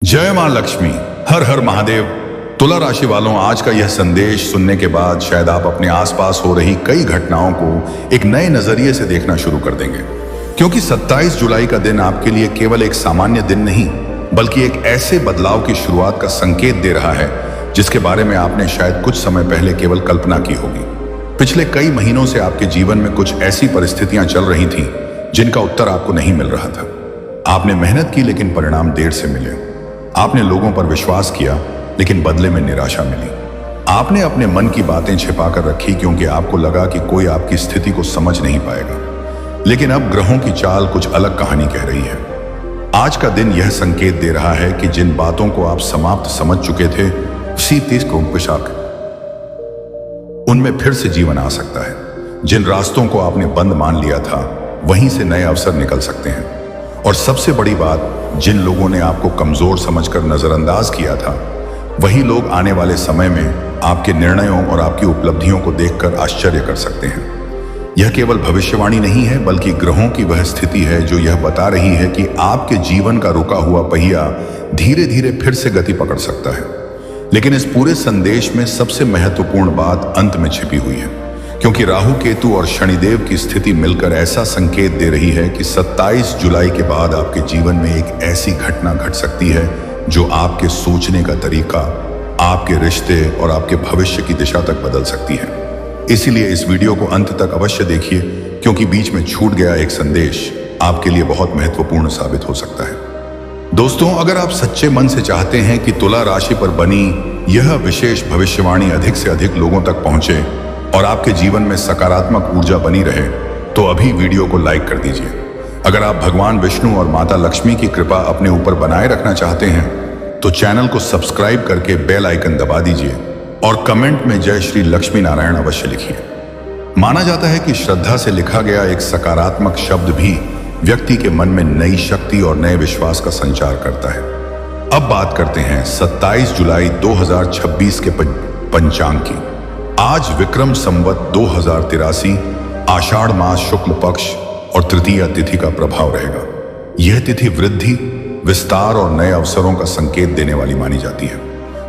जय मां लक्ष्मी। हर हर महादेव। तुला राशि वालों, आज का यह संदेश सुनने के बाद शायद आप अपने आसपास हो रही कई घटनाओं को एक नए नजरिए से देखना शुरू कर देंगे, क्योंकि 27 जुलाई का दिन आपके लिए केवल एक सामान्य दिन नहीं बल्कि एक ऐसे बदलाव की शुरुआत का संकेत दे रहा है जिसके बारे में आपने शायद कुछ समय पहले केवल कल्पना की होगी। पिछले कई महीनों से आपके जीवन में कुछ ऐसी परिस्थितियां चल रही थीं जिनका उत्तर आपको नहीं मिल रहा था। आपने मेहनत की लेकिन परिणाम देर से मिले। आपने लोगों पर विश्वास किया लेकिन बदले में निराशा मिली। आपने अपने मन की बातें छिपा कर रखी क्योंकि आपको लगा कि कोई आपकी स्थिति को समझ नहीं पाएगा। लेकिन अब ग्रहों की चाल कुछ अलग कहानी कह रही है। आज का दिन यह संकेत दे रहा है कि जिन बातों को आप समाप्त समझ चुके थे उसी तेज को पोशाक उनमें फिर से जीवन आ सकता है। जिन रास्तों को आपने बंद मान लिया था वहीं से नए अवसर निकल सकते हैं। और सबसे बड़ी बात, जिन लोगों ने आपको कमजोर समझकर नजरअंदाज किया था वही लोग आने वाले समय में आपके निर्णयों और आपकी उपलब्धियों को देखकर आश्चर्य कर सकते हैं। यह केवल भविष्यवाणी नहीं है बल्कि ग्रहों की वह स्थिति है जो यह बता रही है कि आपके जीवन का रुका हुआ पहिया धीरे धीरे फिर से गति पकड़ सकता है। लेकिन इस पूरे संदेश में सबसे महत्वपूर्ण बात अंत में छिपी हुई है, क्योंकि राहु, केतु और शनिदेव की स्थिति मिलकर ऐसा संकेत दे रही है कि 27 जुलाई के बाद आपके जीवन में एक ऐसी घटना घट सकती है जो आपके सोचने का तरीका, आपके रिश्ते और आपके भविष्य की दिशा तक बदल सकती है। इसीलिए इस वीडियो को अंत तक अवश्य देखिए, क्योंकि बीच में छूट गया एक संदेश आपके लिए बहुत महत्वपूर्ण साबित हो सकता है। दोस्तों, अगर आप सच्चे मन से चाहते हैं कि तुला राशि पर बनी यह विशेष भविष्यवाणी अधिक से अधिक लोगों तक पहुंचे और आपके जीवन में सकारात्मक ऊर्जा बनी रहे, तो अभी वीडियो को लाइक कर दीजिए। अगर आप भगवान विष्णु और माता लक्ष्मी की कृपा अपने ऊपर बनाए रखना चाहते हैं तो चैनल को सब्सक्राइब करके बेल आइकन दबा दीजिए और कमेंट में जय श्री लक्ष्मी नारायण अवश्य लिखिए। माना जाता है कि श्रद्धा से लिखा गया एक सकारात्मक शब्द भी व्यक्ति के मन में नई शक्ति और नए विश्वास का संचार करता है। अब बात करते हैं 27 जुलाई 2026 के पंचांग की। आज विक्रम संवत 2083 आषाढ़ मास शुक्ल पक्ष और तृतीया तिथि का प्रभाव रहेगा। यह तिथि वृद्धि, विस्तार और नए अवसरों का संकेत देने वाली मानी जाती है।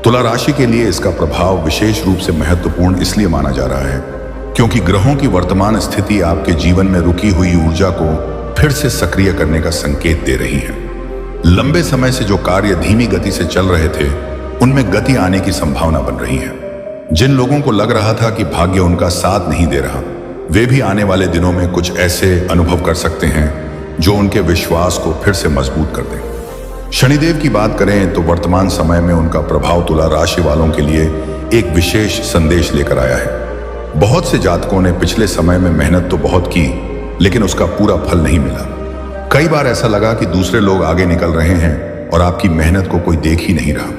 तुला राशि के लिए इसका प्रभाव विशेष रूप से महत्वपूर्ण इसलिए माना जा रहा है क्योंकि ग्रहों की वर्तमान स्थिति आपके जीवन में रुकी हुई ऊर्जा को फिर से सक्रिय करने का संकेत दे रही है। लंबे समय से जो कार्य धीमी गति से चल रहे थे उनमें गति आने की संभावना बन रही है। जिन लोगों को लग रहा था कि भाग्य उनका साथ नहीं दे रहा, वे भी आने वाले दिनों में कुछ ऐसे अनुभव कर सकते हैं जो उनके विश्वास को फिर से मजबूत कर दें। शनिदेव की बात करें तो वर्तमान समय में उनका प्रभाव तुला राशि वालों के लिए एक विशेष संदेश लेकर आया है। बहुत से जातकों ने पिछले समय में मेहनत तो बहुत की लेकिन उसका पूरा फल नहीं मिला। कई बार ऐसा लगा कि दूसरे लोग आगे निकल रहे हैं और आपकी मेहनत को कोई देख ही नहीं रहा।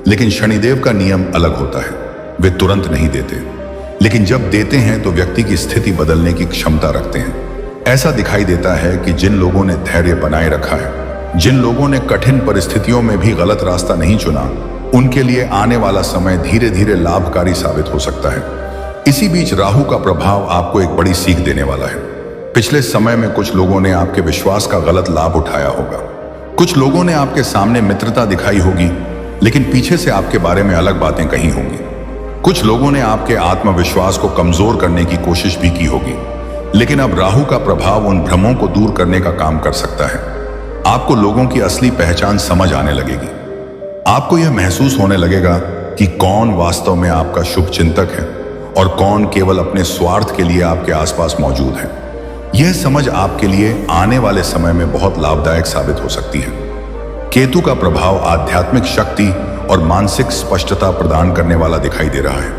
लेकिन शनिदेव का नियम अलग होता है। वे तुरंत नहीं देते, लेकिन जब देते हैं तो व्यक्ति की स्थिति बदलने की क्षमता रखते हैं। ऐसा दिखाई देता है कि जिन लोगों ने धैर्य बनाए रखा है, जिन लोगों ने कठिन परिस्थितियों में भी गलत रास्ता नहीं चुना, उनके लिए आने वाला समय धीरे धीरे लाभकारी साबित हो सकता है। इसी बीच राहु का प्रभाव आपको एक बड़ी सीख देने वाला है। पिछले समय में कुछ लोगों ने आपके विश्वास का गलत लाभ उठाया होगा। कुछ लोगों ने आपके सामने मित्रता दिखाई होगी लेकिन पीछे से आपके बारे में अलग बातें कही होंगी। कुछ लोगों ने आपके आत्मविश्वास को कमजोर करने की कोशिश भी की होगी। लेकिन अब राहु का प्रभाव उन भ्रमों को दूर करने का काम कर सकता है। आपको लोगों की असली पहचान समझ आने लगेगी। आपको यह महसूस होने लगेगा कि कौन वास्तव में आपका शुभ चिंतक है और कौन केवल अपने स्वार्थ के लिए आपके आसपास मौजूद है। यह समझ आपके लिए आने वाले समय में बहुत लाभदायक साबित हो सकती है। केतु का प्रभाव आध्यात्मिक शक्ति और मानसिक स्पष्टता प्रदान करने वाला दिखाई दे रहा है।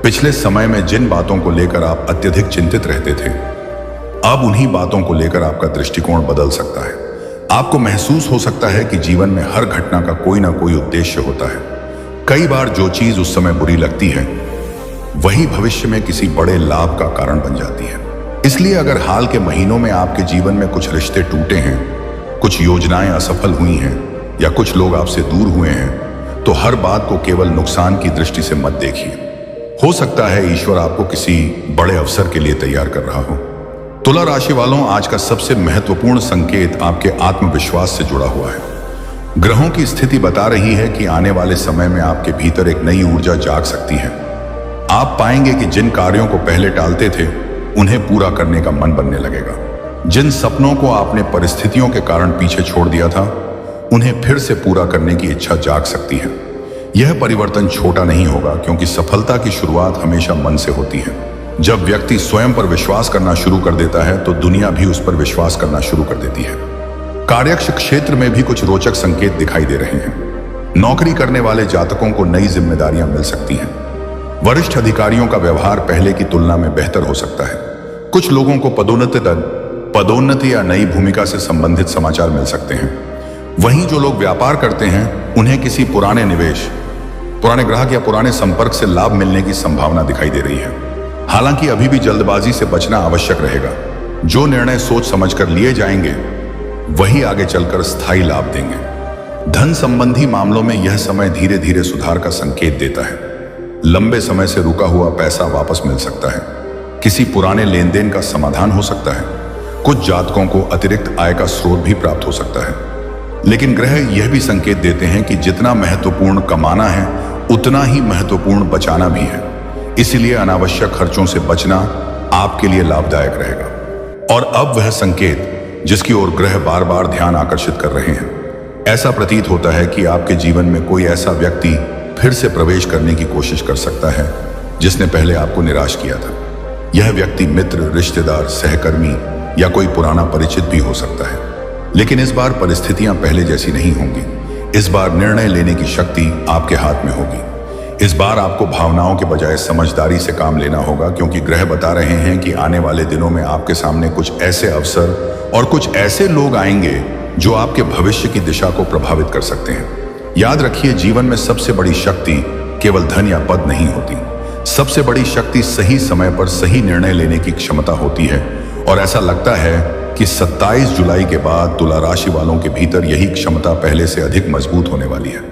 पिछले समय में जिन बातों को लेकर आप अत्यधिक चिंतित रहते थे, अब उन्हीं बातों को लेकर आपका दृष्टिकोण बदल सकता है। आपको महसूस हो सकता है कि जीवन में हर घटना का कोई ना कोई उद्देश्य होता है। कई बार जो चीज उस समय बुरी लगती है वही भविष्य में किसी बड़े लाभ का कारण बन जाती है। इसलिए अगर हाल के महीनों में आपके जीवन में कुछ रिश्ते टूटे हैं, कुछ योजनाएं असफल हुई हैं या कुछ लोग आपसे दूर हुए हैं, तो हर बात को केवल नुकसान की दृष्टि से मत देखिए। हो सकता है ईश्वर आपको किसी बड़े अवसर के लिए तैयार कर रहा हो। तुला राशि वालों, आज का सबसे महत्वपूर्ण संकेत आपके आत्मविश्वास से जुड़ा हुआ है। ग्रहों की स्थिति बता रही है कि आने वाले समय में आपके भीतर एक नई ऊर्जा जाग सकती है। आप पाएंगे कि जिन कार्यों को पहले टालते थे उन्हें पूरा करने का मन बनने लगेगा। जिन सपनों को आपने परिस्थितियों के कारण पीछे छोड़ दिया था उन्हें फिर से पूरा करने की इच्छा जाग सकती है। यह परिवर्तन छोटा नहीं होगा, क्योंकि सफलता की शुरुआत हमेशा मन से होती है। जब व्यक्ति स्वयं पर विश्वास करना शुरू कर देता है तो दुनिया भी उस पर विश्वास करना शुरू कर देती है। कार्यक्षेत्र क्षेत्र में भी कुछ रोचक संकेत दिखाई दे रहे हैं। नौकरी करने वाले जातकों को नई जिम्मेदारियां मिल सकती हैं। वरिष्ठ अधिकारियों का व्यवहार पहले की तुलना में बेहतर हो सकता है। कुछ लोगों को पदोन्नति या नई भूमिका से संबंधित समाचार मिल सकते हैं। वहीं जो लोग व्यापार करते हैं उन्हें किसी पुराने निवेश, पुराने ग्राहक या पुराने संपर्क से लाभ मिलने की संभावना दिखाई दे रही है। हालांकि अभी भी जल्दबाजी से बचना आवश्यक रहेगा। जो निर्णय सोच समझकर लिए जाएंगे वही आगे चलकर स्थायी लाभ देंगे। धन संबंधी मामलों में यह समय धीरे धीरे सुधार का संकेत देता है। लंबे समय से रुका हुआ पैसा वापस मिल सकता है। किसी पुराने लेन देन का समाधान हो सकता है। कुछ जातकों को अतिरिक्त आय का स्रोत भी प्राप्त हो सकता है। लेकिन ग्रह यह भी संकेत देते हैं कि जितना महत्वपूर्ण कमाना है उतना ही महत्वपूर्ण बचाना भी है। इसलिए अनावश्यक खर्चों से बचना आपके लिए लाभदायक रहेगा। और अब वह संकेत जिसकी ओर ग्रह बार बार ध्यान आकर्षित कर रहे हैं। ऐसा प्रतीत होता है कि आपके जीवन में कोई ऐसा व्यक्ति फिर से प्रवेश करने की कोशिश कर सकता है जिसने पहले आपको निराश किया था। यह व्यक्ति मित्र, रिश्तेदार, सहकर्मी या कोई पुराना परिचित भी हो सकता है। लेकिन इस बार परिस्थितियां पहले जैसी नहीं होंगी। इस बार निर्णय लेने की शक्ति आपके हाथ में होगी। इस बार आपको भावनाओं के बजाय समझदारी से काम लेना होगा, क्योंकि ग्रह बता रहे हैं कि आने वाले दिनों में आपके सामने कुछ ऐसे अवसर और कुछ ऐसे लोग आएंगे जो आपके भविष्य की दिशा को प्रभावित कर सकते हैं। याद रखिए, जीवन में सबसे बड़ी शक्ति केवल धन या पद नहीं होती। सबसे बड़ी शक्ति सही समय पर सही निर्णय लेने की क्षमता होती है। और ऐसा लगता है कि 27 जुलाई के बाद तुला राशि वालों के भीतर यही क्षमता पहले से अधिक मजबूत होने वाली है।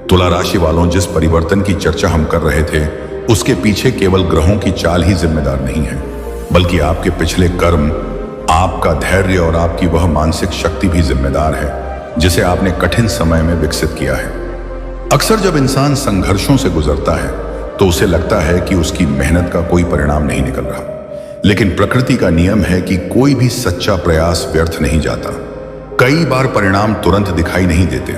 तुला राशि वालों, जिस परिवर्तन की चर्चा हम कर रहे थे उसके पीछे केवल ग्रहों की चाल ही जिम्मेदार नहीं है, बल्कि आपके पिछले कर्म, आपका धैर्य और आपकी वह मानसिक शक्ति भी जिम्मेदार है जिसे आपने कठिन समय में विकसित किया है। अक्सर जब इंसान संघर्षों से गुजरता है तो उसे लगता है कि उसकी मेहनत का कोई परिणाम नहीं निकल रहा। लेकिन प्रकृति का नियम है कि कोई भी सच्चा प्रयास व्यर्थ नहीं जाता। कई बार परिणाम तुरंत दिखाई नहीं देते,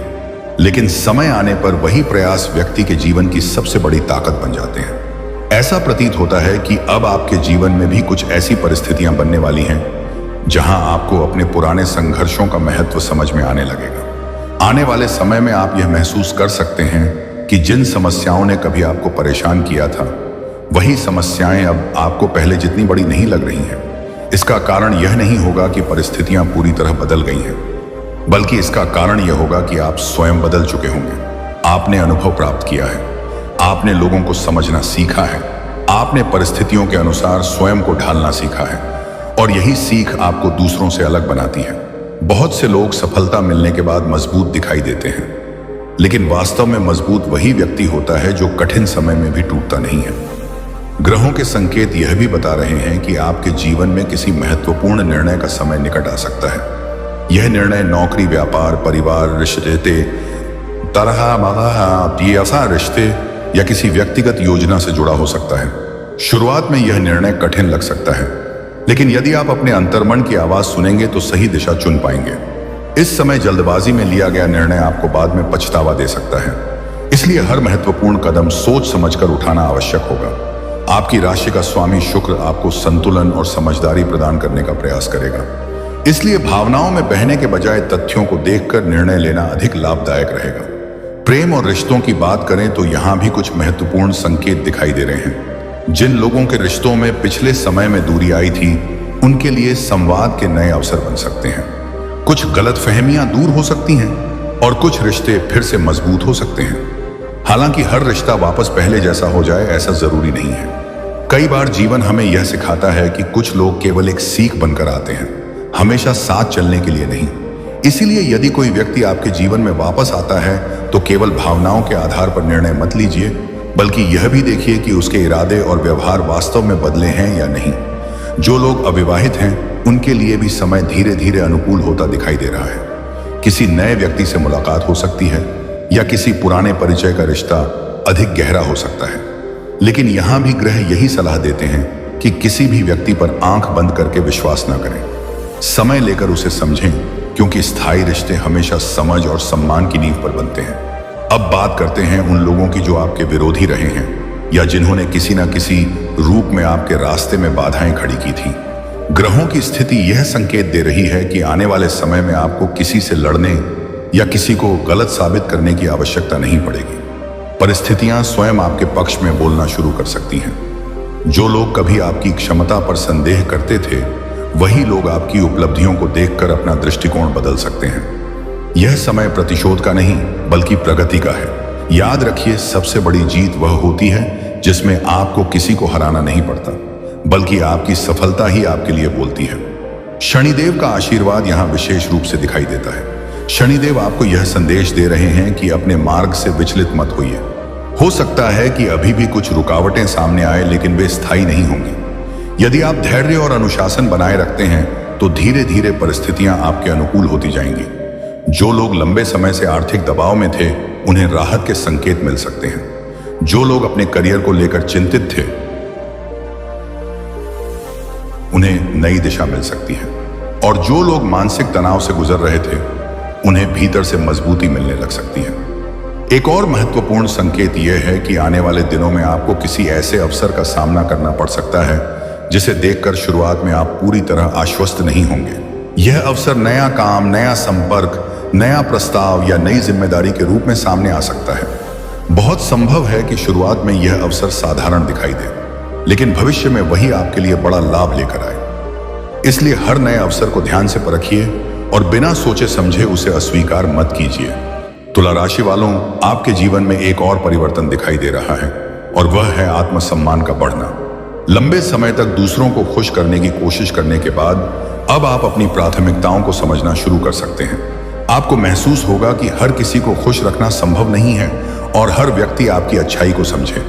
लेकिन समय आने पर वही प्रयास व्यक्ति के जीवन की सबसे बड़ी ताकत बन जाते हैं। ऐसा प्रतीत होता है कि अब आपके जीवन में भी कुछ ऐसी परिस्थितियां बनने वाली हैं जहां आपको अपने पुराने संघर्षों का महत्व समझ में आने लगेगा। आने वाले समय में आप यह महसूस कर सकते हैं कि जिन समस्याओं ने कभी आपको परेशान किया था वही समस्याएं अब आपको पहले जितनी बड़ी नहीं लग रही हैं। इसका कारण यह नहीं होगा कि परिस्थितियां पूरी तरह बदल गई हैं, बल्कि इसका कारण यह होगा कि आप स्वयं बदल चुके होंगे। आपने अनुभव प्राप्त किया है, आपने लोगों को समझना सीखा है, आपने परिस्थितियों के अनुसार स्वयं को ढालना सीखा है, और यही सीख आपको दूसरों से अलग बनाती है। बहुत से लोग सफलता मिलने के बाद मजबूत दिखाई देते हैं, लेकिन वास्तव में मजबूत वही व्यक्ति होता है जो कठिन समय में भी टूटता नहीं है। ग्रहों के संकेत यह भी बता रहे हैं कि आपके जीवन में किसी महत्वपूर्ण निर्णय का समय निकट आ सकता है। यह निर्णय नौकरी, व्यापार, परिवार, रिश्ते, रिश्ते या किसी व्यक्तिगत योजना से जुड़ा हो सकता है। शुरुआत में यह निर्णय कठिन लग सकता है, लेकिन यदि आप अपने अंतर्मन की आवाज सुनेंगे तो सही दिशा चुन पाएंगे। इस समय जल्दबाजी में लिया गया निर्णय आपको बाद में पछतावा दे सकता है। इसलिए हर महत्वपूर्ण कदम सोच समझकर उठाना आवश्यक होगा। आपकी राशि का स्वामी शुक्र आपको संतुलन और समझदारी प्रदान करने का प्रयास करेगा। इसलिए भावनाओं में बहने के बजाय तथ्यों को देखकर निर्णय लेना अधिक लाभदायक रहेगा। प्रेम और रिश्तों की बात करें तो यहां भी कुछ महत्वपूर्ण संकेत दिखाई दे रहे हैं। जिन लोगों के रिश्तों में पिछले समय में दूरी आई थी उनके लिए संवाद के नए अवसर बन सकते हैं। कुछ गलतफहमियां दूर हो सकती हैं और कुछ रिश्ते फिर से मजबूत हो सकते हैं। हालांकि हर रिश्ता वापस पहले जैसा हो जाए ऐसा जरूरी नहीं है। कई बार जीवन हमें यह सिखाता है कि कुछ लोग केवल एक सीख बनकर आते हैं, हमेशा साथ चलने के लिए नहीं। इसीलिए यदि कोई व्यक्ति आपके जीवन में वापस आता है तो केवल भावनाओं के आधार पर निर्णय मत लीजिए, बल्कि यह भी देखिए कि उसके इरादे और व्यवहार वास्तव में बदले हैं या नहीं। जो लोग अविवाहित हैं उनके लिए भी समय धीरे धीरे अनुकूल होता दिखाई दे रहा है। किसी नए व्यक्ति से मुलाकात हो सकती है या किसी पुराने परिचय का रिश्ता अधिक गहरा हो सकता है। लेकिन यहां भी ग्रह यही सलाह देते हैं कि किसी भी व्यक्ति पर आंख बंद करके विश्वास न करें। समय लेकर उसे समझें, क्योंकि स्थायी रिश्ते हमेशा समझ और सम्मान की नींव पर बनते हैं। अब बात करते हैं उन लोगों की जो आपके विरोधी रहे हैं या जिन्होंने किसी न किसी रूप में आपके रास्ते में बाधाएं खड़ी की थी। ग्रहों की स्थिति यह संकेत दे रही है कि आने वाले समय में आपको किसी से लड़ने या किसी को गलत साबित करने की आवश्यकता नहीं पड़ेगी। परिस्थितियां स्वयं आपके पक्ष में बोलना शुरू कर सकती हैं। जो लोग कभी आपकी क्षमता पर संदेह करते थे, वही लोग आपकी उपलब्धियों को देखकर अपना दृष्टिकोण बदल सकते हैं। यह समय प्रतिशोध का नहीं बल्कि प्रगति का है। याद रखिए, सबसे बड़ी जीत वह होती है जिसमें आपको किसी को हराना नहीं पड़ता, बल्कि आपकी सफलता ही आपके लिए बोलती है। शनिदेव का आशीर्वाद यहां विशेष रूप से दिखाई देता है। शनिदेव आपको यह संदेश दे रहे हैं कि अपने मार्ग से विचलित मत होइए। हो सकता है कि अभी भी कुछ रुकावटें सामने आए, लेकिन वे स्थायी नहीं होंगी। यदि आप धैर्य और अनुशासन बनाए रखते हैं तो धीरे धीरे परिस्थितियां आपके अनुकूल होती जाएंगी। जो लोग लंबे समय से आर्थिक दबाव में थे, उन्हें राहत के संकेत मिल सकते हैं। जो लोग अपने करियर को लेकर चिंतित थे, उन्हें नई दिशा मिल सकती है। और जो लोग मानसिक तनाव से गुजर रहे थे, उन्हें भीतर से मजबूती मिलने लग सकती है। एक और महत्वपूर्ण संकेत यह है कि आने वाले दिनों में आपको किसी ऐसे अवसर का सामना करना पड़ सकता है जिसे देखकर शुरुआत में आप पूरी तरह आश्वस्त नहीं होंगे। यह अवसर नया काम, नया संपर्क, नया प्रस्ताव या नई जिम्मेदारी के रूप में सामने आ सकता है। बहुत संभव है कि शुरुआत में यह अवसर साधारण दिखाई दे, लेकिन भविष्य में वही आपके लिए बड़ा लाभ लेकर आए। इसलिए हर नए अवसर को ध्यान से परखिए और बिना सोचे समझे उसे अस्वीकार मत कीजिए। तुला राशि वालों, आपके जीवन में एक और परिवर्तन दिखाई दे रहा है और वह है आत्मसम्मान का बढ़ना। लंबे समय तक दूसरों को खुश करने की कोशिश करने के बाद अब आप अपनी प्राथमिकताओं को समझना शुरू कर सकते हैं। आपको महसूस होगा कि हर किसी को खुश रखना संभव नहीं है और हर व्यक्ति आपकी अच्छाई को समझे,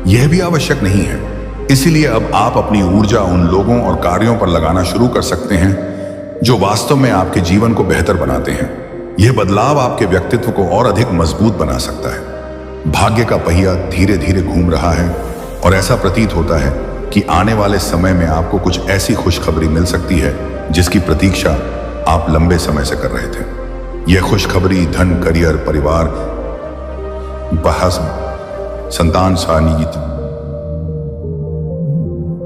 यह भी आवश्यक नहीं है। इसीलिए अब आप अपनी ऊर्जा उन लोगों और कार्यों पर लगाना शुरू कर सकते हैं जो वास्तव में आपके जीवन को बेहतर बनाते हैं। यह बदलाव आपके व्यक्तित्व को और अधिक मजबूत बना सकता है। भाग्य का पहिया धीरे धीरे घूम रहा है और ऐसा प्रतीत होता है कि आने वाले समय में आपको कुछ ऐसी खुशखबरी मिल सकती है जिसकी प्रतीक्षा आप लंबे समय से कर रहे थे। यह खुशखबरी धन, करियर, परिवार, बहस, संतान,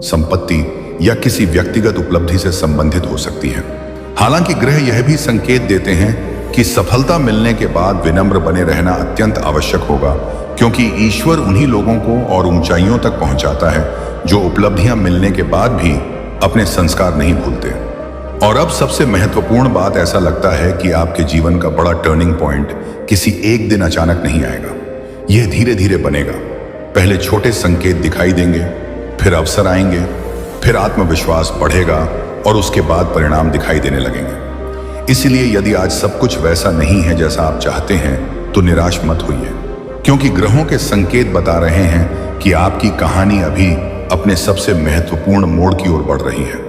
संपत्ति या किसी व्यक्तिगत उपलब्धि से संबंधित हो सकती है। हालांकि ग्रह यह भी संकेत देते हैं कि सफलता मिलने के बाद विनम्र बने रहना अत्यंत आवश्यक होगा, क्योंकि ईश्वर उन्हीं लोगों को और ऊंचाइयों तक पहुंचाता है जो उपलब्धियां मिलने के बाद भी अपने संस्कार नहीं भूलते। और अब सबसे महत्वपूर्ण बात, ऐसा लगता है कि आपके जीवन का बड़ा टर्निंग पॉइंट किसी एक दिन अचानक नहीं आएगा। यह धीरे धीरे बनेगा। पहले छोटे संकेत दिखाई देंगे, फिर अवसर आएंगे, फिर आत्मविश्वास बढ़ेगा और उसके बाद परिणाम दिखाई देने लगेंगे। इसलिए यदि आज सब कुछ वैसा नहीं है जैसा आप चाहते हैं, तो निराश मत होइए, क्योंकि ग्रहों के संकेत बता रहे हैं कि आपकी कहानी अभी अपने सबसे महत्वपूर्ण मोड़ की ओर बढ़ रही है।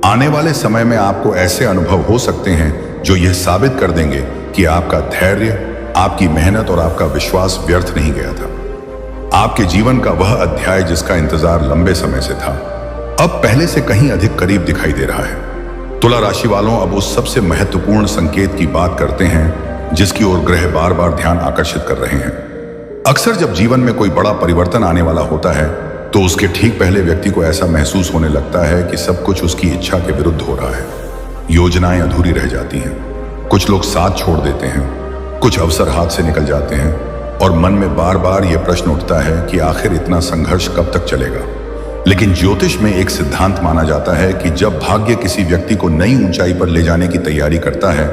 आने वाले समय में आपको ऐसे अनुभव हो सकते हैं जो यह साबित कर देंगे कि आपका धैर्य, आपकी मेहनत और आपका विश्वास व्यर्थ नहीं गया था। आपके जीवन का वह अध्याय जिसका इंतजार लंबे समय से था, अब पहले से कहीं अधिक करीब दिखाई दे रहा है। तुला राशि वालों, अब उस सबसे महत्वपूर्ण संकेत की बात करते हैं जिसकी ओर ग्रह बार बार ध्यान आकर्षित कर रहे हैं। अक्सर जब जीवन में कोई बड़ा परिवर्तन आने वाला होता है, तो उसके ठीक पहले व्यक्ति को ऐसा महसूस होने लगता है कि सब कुछ उसकी इच्छा के विरुद्ध हो रहा है। योजनाएं अधूरी रह जाती हैं, कुछ लोग साथ छोड़ देते हैं, कुछ अवसर हाथ से निकल जाते हैं और मन में बार बार यह प्रश्न उठता है कि आखिर इतना संघर्ष कब तक चलेगा। लेकिन ज्योतिष में एक सिद्धांत माना जाता है कि जब भाग्य किसी व्यक्ति को नई ऊंचाई पर ले जाने की तैयारी करता है,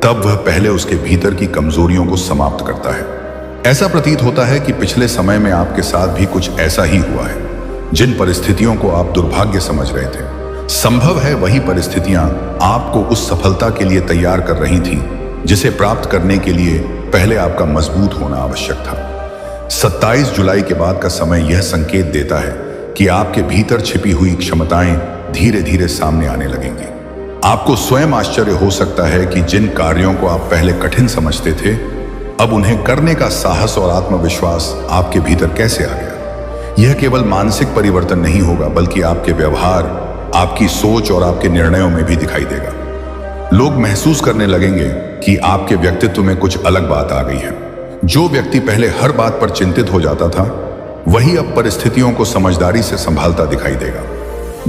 तब वह पहले उसके भीतर की कमजोरियों को समाप्त करता है। ऐसा प्रतीत होता है कि पिछले समय में आपके साथ भी कुछ ऐसा ही हुआ है। जिन परिस्थितियों को आप दुर्भाग्य समझ रहे थे, संभव है वही परिस्थितियां आपको उस सफलता के लिए तैयार कर रही थीं जिसे प्राप्त करने के लिए पहले आपका मजबूत होना आवश्यक था। 27 जुलाई के बाद का समय यह संकेत देता है कि आपके भीतर छिपी हुई क्षमताएं धीरे धीरे सामने आने लगेंगी। आपको स्वयं आश्चर्य हो सकता है कि जिन कार्यों को आप पहले कठिन समझते थे, अब उन्हें करने का साहस और आत्मविश्वास आपके भीतर कैसे आ गया। यह केवल मानसिक परिवर्तन नहीं होगा, बल्कि आपके व्यवहार, आपकी सोच और आपके निर्णयों में भी दिखाई देगा। लोग महसूस करने लगेंगे कि आपके व्यक्तित्व में कुछ अलग बात आ गई है। जो व्यक्ति पहले हर बात पर चिंतित हो जाता था, वही अब परिस्थितियों को समझदारी से संभालता दिखाई देगा।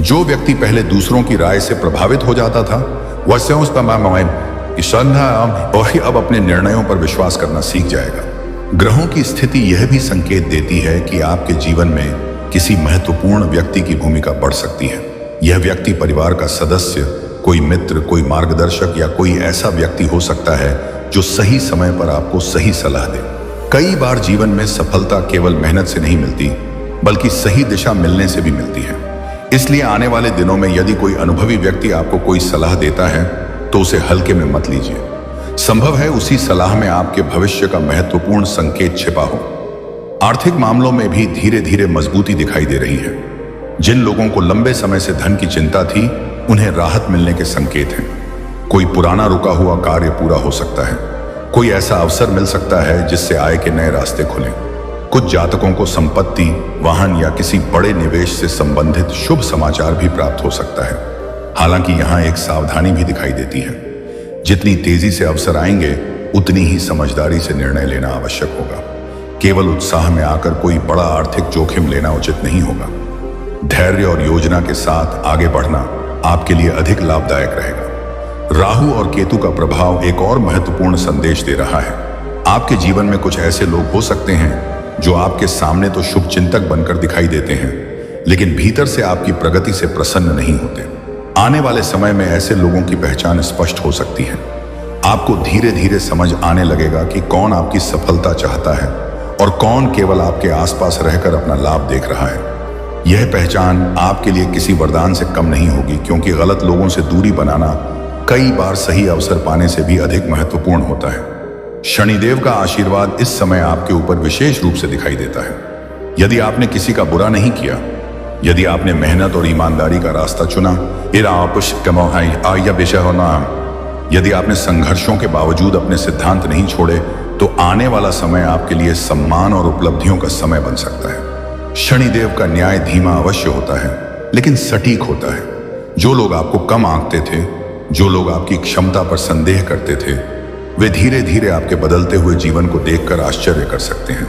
जो व्यक्ति पहले दूसरों की राय से प्रभावित हो जाता था, वह वही अब अपने निर्णयों पर विश्वास करना सीख जाएगा। ग्रहों की स्थिति यह भी संकेत देती है कि आपके जीवन में किसी महत्वपूर्ण व्यक्ति की भूमिका बढ़ सकती है। यह व्यक्ति परिवार का सदस्य, कोई मित्र, कोई मार्गदर्शक या कोई ऐसा व्यक्ति हो सकता है जो सही समय पर आपको सही सलाह दे। कई बार जीवन में सफलता केवल मेहनत से नहीं मिलती, बल्कि सही दिशा मिलने से भी मिलती है। इसलिए आने वाले दिनों में यदि कोई अनुभवी व्यक्ति आपको कोई सलाह देता है, तो उसे हल्के में मत लीजिए। संभव है उसी सलाह में आपके भविष्य का महत्वपूर्ण संकेत छिपा हो। आर्थिक मामलों में भी धीरे धीरे मजबूती दिखाई दे रही है। जिन लोगों को लंबे समय से धन की चिंता थी, उन्हें राहत मिलने के संकेत हैं। कोई पुराना रुका हुआ कार्य पूरा हो सकता है। कोई ऐसा अवसर मिल सकता है जिससे आय के नए रास्ते खुलें। कुछ जातकों को संपत्ति, वाहन या किसी बड़े निवेश से संबंधित शुभ समाचार भी प्राप्त हो सकता है। हालांकि यहाँ एक सावधानी भी दिखाई देती है। जितनी तेजी से अवसर आएंगे, उतनी ही समझदारी से निर्णय लेना आवश्यक होगा। केवल उत्साह में आकर कोई बड़ा आर्थिक जोखिम लेना उचित नहीं होगा। धैर्य और योजना के साथ आगे बढ़ना आपके लिए अधिक लाभदायक रहेगा। राहु और केतु का प्रभाव एक और महत्वपूर्ण संदेश दे रहा है। आपके जीवन में कुछ ऐसे लोग हो सकते हैं जो आपके सामने तो शुभ चिंतक बनकर दिखाई देते हैं, लेकिन भीतर से आपकी प्रगति से प्रसन्न नहीं होते। आने वाले समय में ऐसे लोगों की पहचान स्पष्ट हो सकती है। आपको धीरे धीरे समझ आने लगेगा कि कौन आपकी सफलता चाहता है और कौन केवल आपके आसपास रहकर अपना लाभ देख रहा है। यह पहचान आपके लिए किसी वरदान से कम नहीं होगी, क्योंकि गलत लोगों से दूरी बनाना कई बार सही अवसर पाने से भी अधिक महत्वपूर्ण होता है। शनिदेव का आशीर्वाद इस समय आपके ऊपर विशेष रूप से दिखाई देता है। यदि आपने किसी का बुरा नहीं किया, यदि आपने मेहनत और ईमानदारी का रास्ता चुना, यदि आपने संघर्षों के बावजूद अपने सिद्धांत नहीं छोड़े, तो आने वाला समय आपके लिए सम्मान और उपलब्धियों का समय बन सकता है। शनिदेव का न्याय धीमा अवश्य होता है, लेकिन सटीक होता है। जो लोग आपको कम आंकते थे, जो लोग आपकी क्षमता पर संदेह करते थे, वे धीरे धीरे आपके बदलते हुए जीवन को देखकर आश्चर्य कर सकते हैं।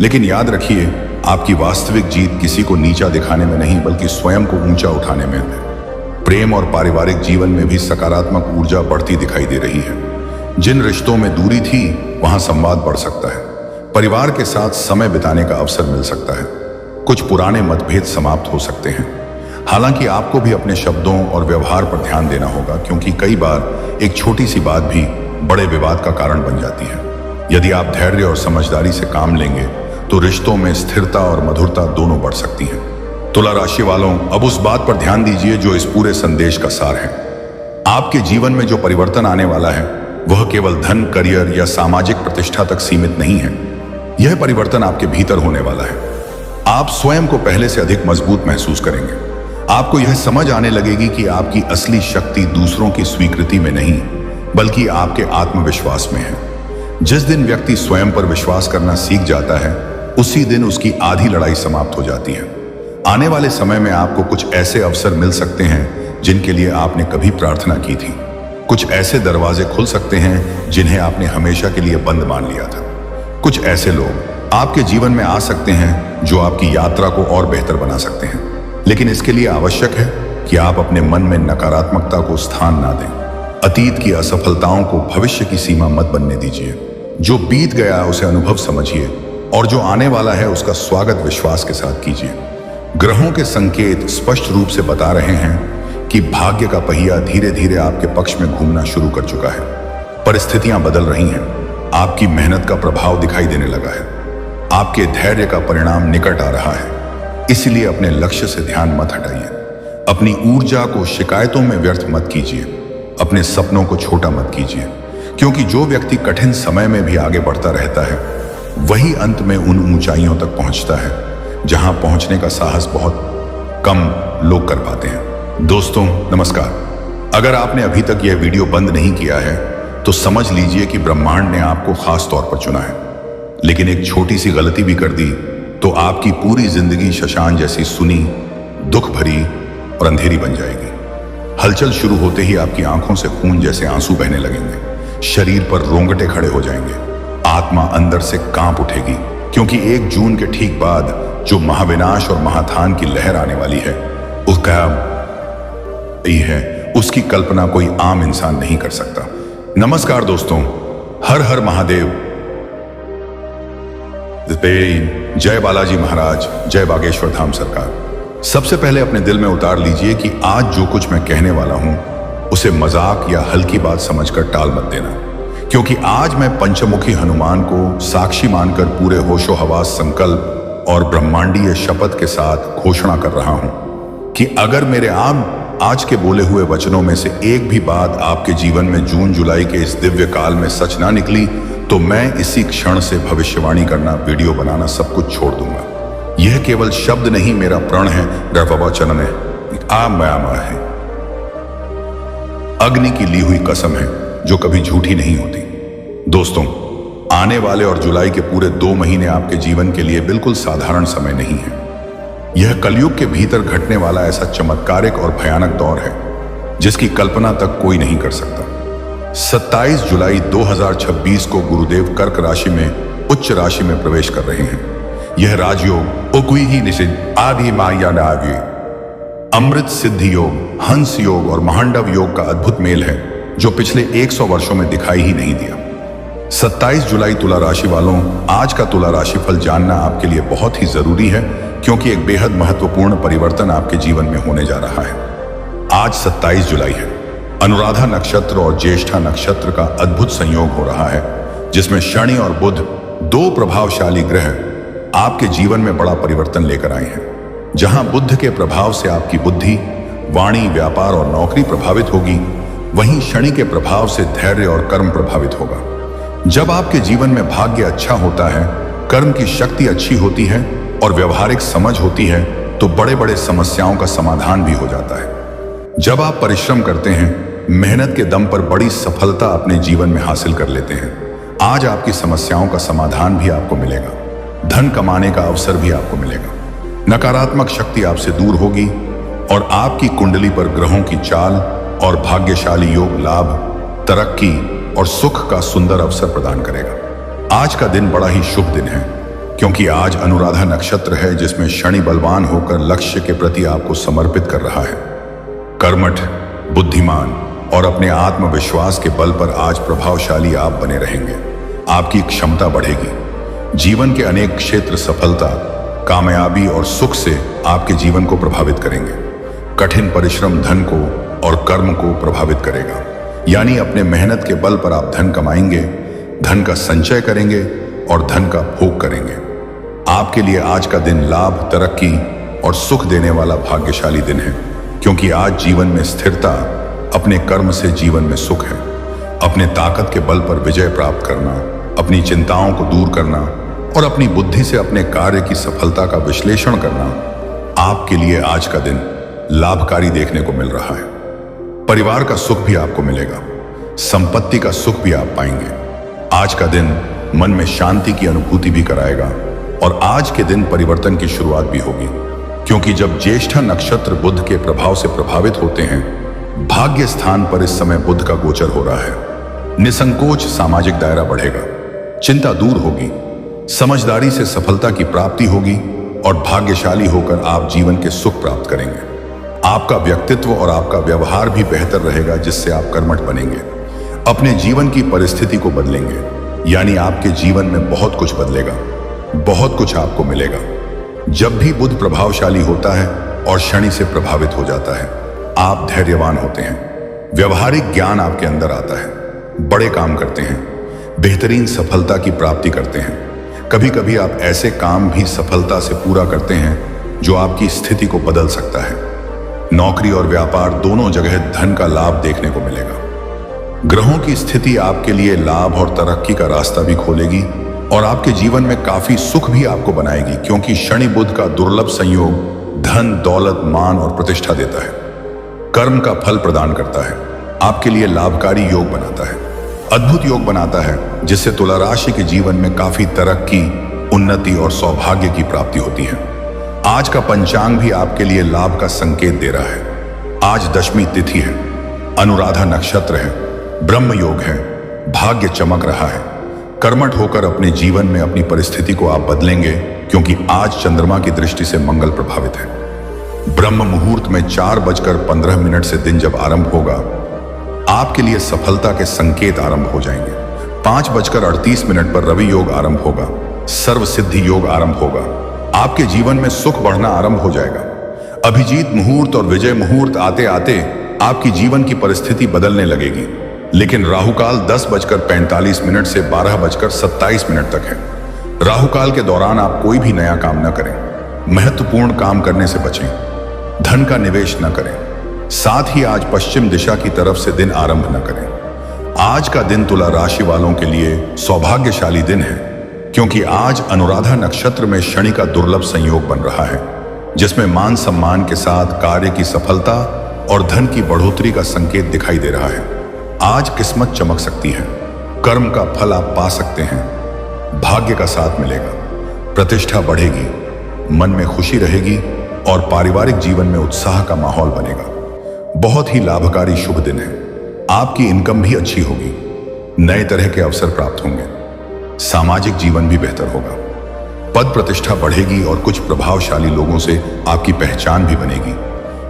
लेकिन याद रखिए, आपकी वास्तविक जीत किसी को नीचा दिखाने में नहीं, बल्कि स्वयं को ऊंचा उठाने में है। प्रेम और पारिवारिक जीवन में भी सकारात्मक ऊर्जा बढ़ती दिखाई दे रही है। जिन रिश्तों में दूरी थी, वहां संवाद बढ़ सकता है। परिवार के साथ समय बिताने का अवसर मिल सकता है। कुछ पुराने मतभेद समाप्त हो सकते हैं। हालांकि आपको भी अपने शब्दों और व्यवहार पर ध्यान देना होगा, क्योंकि कई बार एक छोटी सी बात भी बड़े विवाद का कारण बन जाती है। यदि आप धैर्य और समझदारी से काम लेंगे, तो रिश्तों में स्थिरता और मधुरता दोनों बढ़ सकती हैं। तुला राशि वालों, अब उस बात पर ध्यान दीजिए जो इस पूरे संदेश का सार है। आपके जीवन में जो परिवर्तन आने वाला है, वह केवल धन, करियर या सामाजिक प्रतिष्ठा तक सीमित नहीं है। यह परिवर्तन आपके भीतर होने वाला है। आप स्वयं को पहले से अधिक मजबूत महसूस करेंगे। आपको यह समझ आने लगेगी कि आपकी असली शक्ति दूसरों की स्वीकृति में नहीं, बल्कि आपके आत्मविश्वास में है। जिस दिन व्यक्ति स्वयं पर विश्वास करना सीख जाता है, उसी दिन उसकी आधी लड़ाई समाप्त हो जाती है। आने वाले समय में आपको कुछ ऐसे अवसर मिल सकते हैं जिनके लिए आपने कभी प्रार्थना की थी। कुछ ऐसे दरवाजे खुल सकते हैं जिन्हें आपने हमेशा के लिए बंद मान लिया था। कुछ ऐसे लोग आपके जीवन में आ सकते हैं जो आपकी यात्रा को और बेहतर बना सकते हैं। लेकिन इसके लिए आवश्यक है कि आप अपने मन में नकारात्मकता को स्थान ना दें। अतीत की असफलताओं को भविष्य की सीमा मत बनने दीजिए। जो बीत गया है उसे अनुभव समझिए, और जो आने वाला है उसका स्वागत विश्वास के साथ कीजिए। ग्रहों के संकेत स्पष्ट रूप से बता रहे हैं कि भाग्य का पहिया धीरे धीरे आपके पक्ष में घूमना शुरू कर चुका है। परिस्थितियां बदल रही हैं। आपकी मेहनत का प्रभाव दिखाई देने लगा है। आपके धैर्य का परिणाम निकट आ रहा है। इसलिए अपने लक्ष्य से ध्यान मत हटाइए। अपनी ऊर्जा को शिकायतों में व्यर्थ मत कीजिए। अपने सपनों को छोटा मत कीजिए, क्योंकि जो व्यक्ति कठिन समय में भी आगे बढ़ता रहता है, वही अंत में उन ऊंचाइयों तक पहुंचता है जहां पहुंचने का साहस बहुत कम लोग कर पाते हैं। दोस्तों नमस्कार। अगर आपने अभी तक यह वीडियो बंद नहीं किया है तो समझ लीजिए कि ब्रह्मांड ने आपको खास तौर पर चुना है, लेकिन एक छोटी सी गलती भी कर दी तो आपकी पूरी जिंदगी शशान जैसी सुनी, दुख भरी और अंधेरी बन जाएगी। हलचल शुरू होते ही आपकी आंखों से खून जैसे आंसू बहने लगेंगे, शरीर पर रोंगटे खड़े हो जाएंगे, आत्मा अंदर से कांप उठेगी, क्योंकि 1 जून के ठीक बाद जो महाविनाश और महाथान की लहर आने वाली है उसकी कल्पना कोई आम इंसान नहीं कर सकता। नमस्कार दोस्तों, हर हर महादेव, जय बालाजी महाराज, जय बागेश्वर धाम सरकार। सबसे पहले अपने दिल में उतार लीजिए कि आज जो कुछ मैं कहने वाला हूं उसे मजाक या हल्की बात समझकर टाल मत देना, क्योंकि आज मैं पंचमुखी हनुमान को साक्षी मानकर पूरे होशो हवास संकल्प और ब्रह्मांडीय शपथ के साथ घोषणा कर रहा हूं कि अगर मेरे आज के बोले हुए वचनों में से एक भी बात आपके जीवन में जून जुलाई के इस दिव्य काल में सच ना निकली तो मैं इसी क्षण से भविष्यवाणी करना, वीडियो बनाना सब कुछ छोड़ दूंगा। यह केवल शब्द नहीं, मेरा प्रण है, गर्भवचन है, है, अग्नि की ली हुई कसम है जो कभी झूठी नहीं होती। दोस्तों, आने वाले और जुलाई के पूरे 2 महीने आपके जीवन के लिए बिल्कुल साधारण समय नहीं है। यह कलयुग के भीतर घटने वाला ऐसा चमत्कारिक और भयानक दौर है जिसकी कल्पना तक कोई नहीं कर सकता। 27 जुलाई 2026 को गुरुदेव कर्क राशि में उच्च राशि में प्रवेश कर रहे हैं। यह राजयोग उकुई ही निषिद्ध आदि माया नागी अमृत सिद्धि योग, हंस योग और महांडव योग का अद्भुत मेल है जो पिछले 100 वर्षों में दिखाई ही नहीं दिया। 27 जुलाई तुला राशि वालों, आज का तुला राशि फल जानना आपके लिए बहुत ही जरूरी है, क्योंकि एक बेहद महत्वपूर्ण परिवर्तन आपके जीवन में होने जा रहा है। आज 27 जुलाई है। अनुराधा नक्षत्र और ज्येष्ठा नक्षत्र का अद्भुत संयोग हो रहा है, जिसमें शनि और बुध, 2 प्रभावशाली ग्रह आपके जीवन में बड़ा परिवर्तन लेकर आए हैं। जहां बुध के प्रभाव से आपकी बुद्धि, वाणी, व्यापार और नौकरी प्रभावित होगी, वहीं शनि के प्रभाव से धैर्य और कर्म प्रभावित होगा। जब आपके जीवन में भाग्य अच्छा होता है, कर्म की शक्ति अच्छी होती है और व्यवहारिक समझ होती है, तो बड़े बड़े समस्याओं का समाधान भी हो जाता है। जब आप परिश्रम करते हैं, मेहनत के दम पर बड़ी सफलता अपने जीवन में हासिल कर लेते हैं। आज आपकी समस्याओं का समाधान भी आपको मिलेगा, धन कमाने का अवसर भी आपको मिलेगा, नकारात्मक शक्ति आपसे दूर होगी और आपकी कुंडली पर ग्रहों की चाल और भाग्यशाली योग लाभ, तरक्की और सुख का सुंदर अवसर प्रदान करेगा। आज का दिन बड़ा ही शुभ दिन है, क्योंकि आज अनुराधा नक्षत्र है, जिसमें शनि बलवान होकर लक्ष्य के प्रति आपको समर्पित कर रहा है। कर्मठ, बुद्धिमान और अपने आत्मविश्वास के बल पर आज प्रभावशाली आप बने रहेंगे। आपकी क्षमता बढ़ेगी। जीवन के अनेक क्षेत्र सफलता, कामयाबी और सुख से आपके जीवन को प्रभावित करेंगे। कठिन परिश्रम धन को और कर्म को प्रभावित करेगा, यानी अपने मेहनत के बल पर आप धन कमाएंगे, धन का संचय करेंगे और धन का भोग करेंगे। आपके लिए आज का दिन लाभ, तरक्की और सुख देने वाला भाग्यशाली दिन है, क्योंकि आज जीवन में स्थिरता, अपने कर्म से जीवन में सुख है। अपने ताकत के बल पर विजय प्राप्त करना, अपनी चिंताओं को दूर करना और अपनी बुद्धि से अपने कार्य की सफलता का विश्लेषण करना, आपके लिए आज का दिन लाभकारी देखने को मिल रहा है। परिवार का सुख भी आपको मिलेगा, संपत्ति का सुख भी आप पाएंगे। आज का दिन मन में शांति की अनुभूति भी कराएगा और आज के दिन परिवर्तन की शुरुआत भी होगी, क्योंकि जब ज्येष्ठा नक्षत्र बुध के प्रभाव से प्रभावित होते हैं, भाग्य स्थान पर इस समय बुध का गोचर हो रहा है। निसंकोच सामाजिक दायरा बढ़ेगा, चिंता दूर होगी, समझदारी से सफलता की प्राप्ति होगी और भाग्यशाली होकर आप जीवन के सुख प्राप्त करेंगे। आपका व्यक्तित्व और आपका व्यवहार भी बेहतर रहेगा, जिससे आप कर्मठ बनेंगे, अपने जीवन की परिस्थिति को बदलेंगे, यानी आपके जीवन में बहुत कुछ बदलेगा, बहुत कुछ आपको मिलेगा। जब भी बुध प्रभावशाली होता है और शनि से प्रभावित हो जाता है, आप धैर्यवान होते हैं, व्यवहारिक ज्ञान आपके अंदर आता है, बड़े काम करते हैं, बेहतरीन सफलता की प्राप्ति करते हैं। कभी कभी आप ऐसे काम भी सफलता से पूरा करते हैं जो आपकी स्थिति को बदल सकता है। नौकरी और व्यापार दोनों जगह धन का लाभ देखने को मिलेगा। ग्रहों की स्थिति आपके लिए लाभ और तरक्की का रास्ता भी खोलेगी और आपके जीवन में काफी सुख भी आपको बनाएगी, क्योंकि शनि बुध का दुर्लभ संयोग धन, दौलत, मान और प्रतिष्ठा देता है। कर्म का फल प्रदान करता है, आपके लिए लाभकारी योग बनाता है, अद्भुत योग बनाता है, जिससे तुला राशि के जीवन में काफी तरक्की, उन्नति और सौभाग्य की प्राप्ति होती है। आज का पंचांग भी आपके लिए लाभ का संकेत दे रहा है। आज दशमी तिथि है, अनुराधा नक्षत्र है, ब्रह्म योग है, भाग्य चमक रहा है। कर्मठ होकर अपने जीवन में अपनी परिस्थिति को आप बदलेंगे, क्योंकि आज चंद्रमा की दृष्टि से मंगल प्रभावित है। ब्रह्म मुहूर्त में 4:15 से दिन जब आरंभ होगा, आपके लिए सफलता के संकेत आरंभ हो जाएंगे। 5:38 पर रवि योग आरंभ होगा, सर्व सिद्धि योग आरंभ होगा। आपके जीवन में सुख बढ़ना आरंभ हो जाएगा। अभिजीत मुहूर्त और विजय मुहूर्त आते आते आपकी जीवन की परिस्थिति बदलने लगेगी। लेकिन राहुकाल 10:45 से 12:27 तक है। राहुकाल के दौरान आप कोई भी नया काम न करें, महत्वपूर्ण काम करने से बचें, धन का निवेश न करें। साथ ही आज पश्चिम दिशा की तरफ से दिन आरंभ न करें। आज का दिन तुला राशि वालों के लिए सौभाग्यशाली दिन है, क्योंकि आज अनुराधा नक्षत्र में शनि का दुर्लभ संयोग बन रहा है, जिसमें मान सम्मान के साथ कार्य की सफलता और धन की बढ़ोतरी का संकेत दिखाई दे रहा है। आज किस्मत चमक सकती है, कर्म का फल आप पा सकते हैं, भाग्य का साथ मिलेगा, प्रतिष्ठा बढ़ेगी, मन में खुशी रहेगी और पारिवारिक जीवन में उत्साह का माहौल बनेगा। बहुत ही लाभकारी शुभ दिन है। आपकी इनकम भी अच्छी होगी, नए तरह के अवसर प्राप्त होंगे, सामाजिक जीवन भी बेहतर होगा, पद प्रतिष्ठा बढ़ेगी और कुछ प्रभावशाली लोगों से आपकी पहचान भी बनेगी।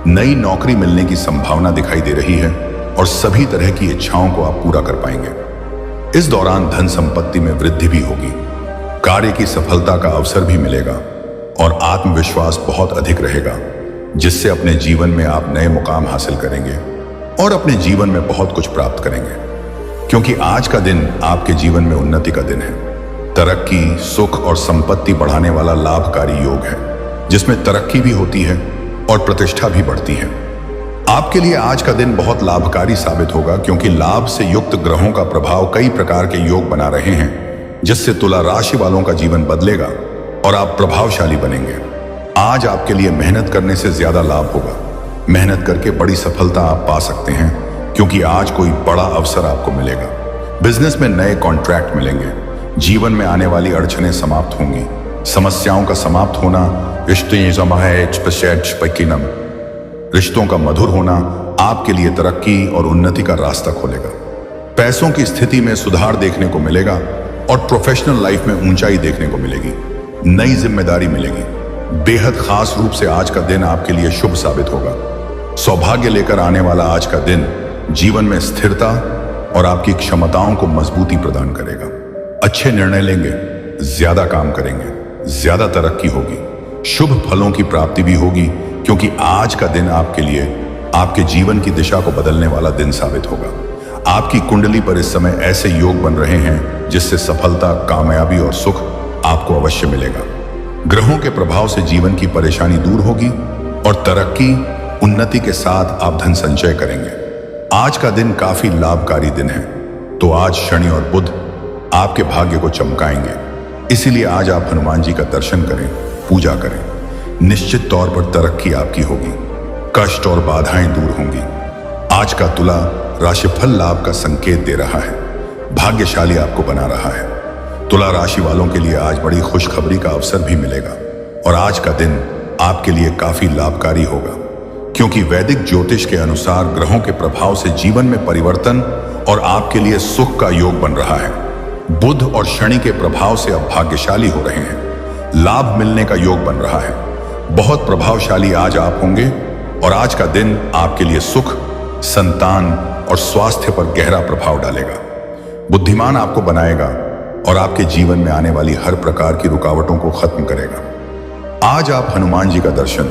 नई नौकरी मिलने की संभावना दिखाई दे रही है और सभी तरह की इच्छाओं को आप पूरा कर पाएंगे। इस दौरान धन संपत्ति में वृद्धि भी होगी, कार्य की सफलता का अवसर भी मिलेगा और आत्मविश्वास बहुत अधिक रहेगा, जिससे अपने जीवन में आप नए मुकाम हासिल करेंगे और अपने जीवन में बहुत कुछ प्राप्त करेंगे। क्योंकि आज का दिन आपके जीवन में उन्नति का दिन है। तरक्की, सुख और संपत्ति बढ़ाने वाला लाभकारी योग है, जिसमें तरक्की भी होती है और प्रतिष्ठा भी बढ़ती है। आपके लिए आज का दिन बहुत लाभकारी साबित होगा, क्योंकि लाभ से युक्त ग्रहों का प्रभाव कई प्रकार के योग बना रहे हैं, जिससे तुला राशि वालों का जीवन बदलेगा और आप प्रभावशाली बनेंगे। आज आपके लिए मेहनत करने से ज्यादा लाभ होगा। मेहनत करके बड़ी सफलता आप पा सकते हैं, क्योंकि आज कोई बड़ा अवसर आपको मिलेगा। बिजनेस में नए कॉन्ट्रैक्ट मिलेंगे, जीवन में आने वाली अड़चनें समाप्त होंगी, समस्याओं का समाप्त होना, रिश्तों का मधुर होना आपके लिए तरक्की और उन्नति का रास्ता खोलेगा। पैसों की स्थिति में सुधार देखने को मिलेगा और प्रोफेशनल लाइफ में ऊंचाई देखने को मिलेगी। नई जिम्मेदारी मिलेगी। बेहद खास रूप से आज का दिन आपके लिए शुभ साबित होगा। सौभाग्य लेकर आने वाला आज का दिन जीवन में स्थिरता और आपकी क्षमताओं को मजबूती प्रदान करेगा। अच्छे निर्णय लेंगे, ज्यादा काम करेंगे, ज्यादा तरक्की होगी, शुभ फलों की प्राप्ति भी होगी, क्योंकि आज का दिन आपके लिए आपके जीवन की दिशा को बदलने वाला दिन साबित होगा। आपकी कुंडली पर इस समय ऐसे योग बन रहे हैं जिससे सफलता, कामयाबी और सुख आपको अवश्य मिलेगा। ग्रहों के प्रभाव से जीवन की परेशानी दूर होगी और तरक्की, उन्नति के साथ आप धन संचय करेंगे। आज का दिन काफी लाभकारी दिन है, तो आज शनि और बुध आपके भाग्य को चमकाएंगे। इसीलिए आज आप हनुमान जी का दर्शन करें, पूजा करें। निश्चित तौर पर तरक्की आपकी होगी, कष्ट और बाधाएं दूर होंगी। आज का तुला राशिफल लाभ का संकेत दे रहा है, भाग्यशाली आपको बना रहा है। तुला राशि वालों के लिए आज बड़ी खुशखबरी का अवसर भी मिलेगा और आज का दिन आपके लिए काफी लाभकारी होगा, क्योंकि वैदिक ज्योतिष के अनुसार ग्रहों के प्रभाव से जीवन में परिवर्तन और आपके लिए सुख का योग बन रहा है। बुध और शनि के प्रभाव से अब भाग्यशाली हो रहे हैं, लाभ मिलने का योग बन रहा है। बहुत प्रभावशाली आज आप होंगे और आज का दिन आपके लिए सुख, संतान और स्वास्थ्य पर गहरा प्रभाव डालेगा। बुद्धिमान आपको बनाएगा और आपके जीवन में आने वाली हर प्रकार की रुकावटों को खत्म करेगा। आज आप हनुमान जी का दर्शन